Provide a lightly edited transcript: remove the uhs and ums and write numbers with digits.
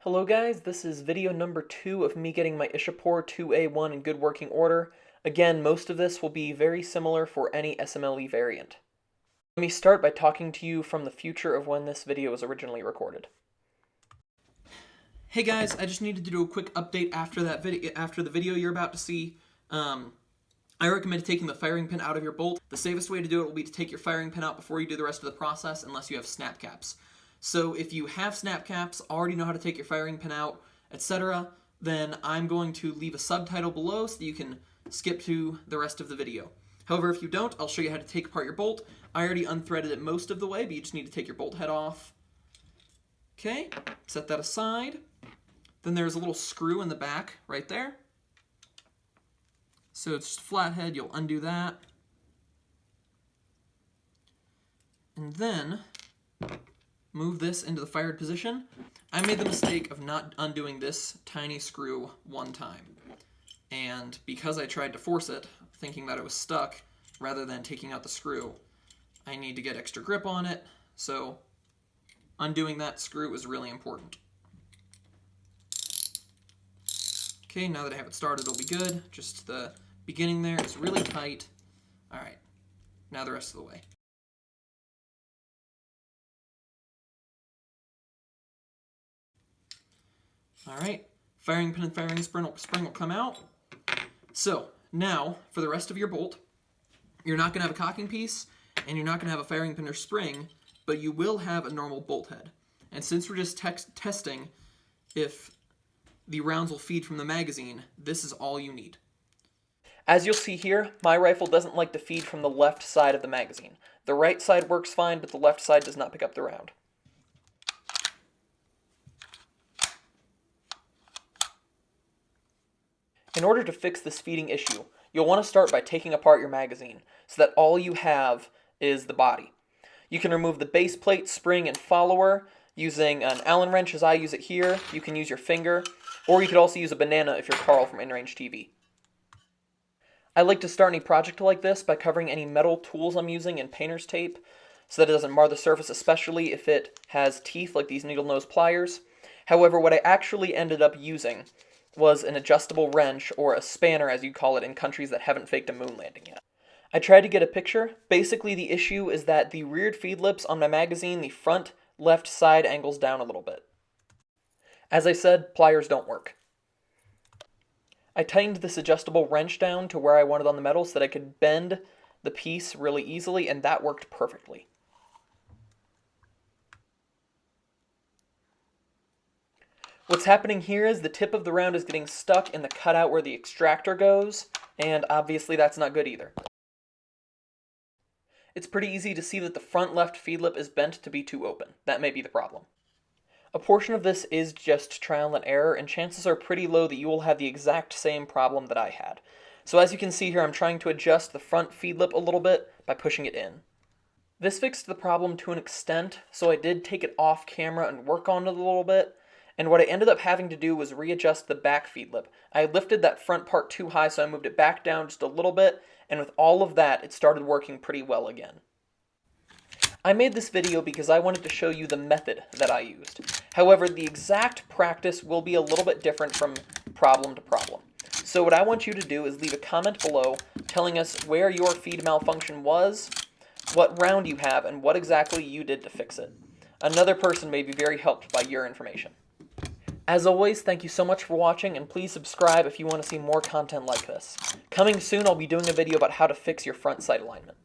Hello guys, this is video number 2 of me getting my Ishapore 2A1 in good working order. Again, most of this will be very similar for any SMLE variant. Let me start by talking to you from the future of when this video was originally recorded. Hey guys, I just needed to do a quick update after the video you're about to see. I recommend taking the firing pin out of your bolt. The safest way to do it will be to take your firing pin out before you do the rest of the process, unless you have snap caps. So if you have snap caps, already know how to take your firing pin out, etc., then I'm going to leave a subtitle below so that you can skip to the rest of the video. However, if you don't, I'll show you how to take apart your bolt. I already unthreaded it most of the way, but you just need to take your bolt head off. Okay, set that aside. Then there's a little screw in the back right there. So it's just a flathead, you'll undo that. And then move this into the fired position. I made the mistake of not undoing this tiny screw one time. And because I tried to force it, thinking that it was stuck, rather than taking out the screw, I need to get extra grip on it. So undoing that screw is really important. Okay, now that I have it started, it'll be good. Just the beginning there is really tight. All right, now the rest of the way. All right, firing pin and firing spring will come out. So now, for the rest of your bolt, you're not going to have a cocking piece, and you're not going to have a firing pin or spring, but you will have a normal bolt head. And since we're just testing if the rounds will feed from the magazine, this is all you need. As you'll see here, my rifle doesn't like to feed from the left side of the magazine. The right side works fine, but the left side does not pick up the round. In order to fix this feeding issue, you'll want to start by taking apart your magazine, so that all you have is the body. You can remove the base plate, spring, and follower using an Allen wrench as I use it here. You can use your finger, or you could also use a banana if you're Carl from InRange TV. I like to start any project like this by covering any metal tools I'm using in painter's tape so that it doesn't mar the surface, especially if it has teeth like these needle nose pliers. However, what I actually ended up using was an adjustable wrench, or a spanner as you call it in countries that haven't faked a moon landing yet. I tried to get a picture. Basically, the issue is that the reared feed lips on my magazine, the front left side angles down a little bit. As I said, pliers don't work. I tightened this adjustable wrench down to where I wanted on the metal so that I could bend the piece really easily, and that worked perfectly. What's happening here is the tip of the round is getting stuck in the cutout where the extractor goes, and obviously that's not good either. It's pretty easy to see that the front left feed lip is bent to be too open. That may be the problem. A portion of this is just trial and error, and chances are pretty low that you will have the exact same problem that I had. So as you can see here, I'm trying to adjust the front feed lip a little bit by pushing it in. This fixed the problem to an extent, so I did take it off camera and work on it a little bit, and what I ended up having to do was readjust the back feed lip. I lifted that front part too high, so I moved it back down just a little bit, and with all of that, it started working pretty well again. I made this video because I wanted to show you the method that I used. However, the exact practice will be a little bit different from problem to problem. So what I want you to do is leave a comment below telling us where your feed malfunction was, what round you have, and what exactly you did to fix it. Another person may be very helped by your information. As always, thank you so much for watching, and please subscribe if you want to see more content like this. Coming soon, I'll be doing a video about how to fix your front sight alignment.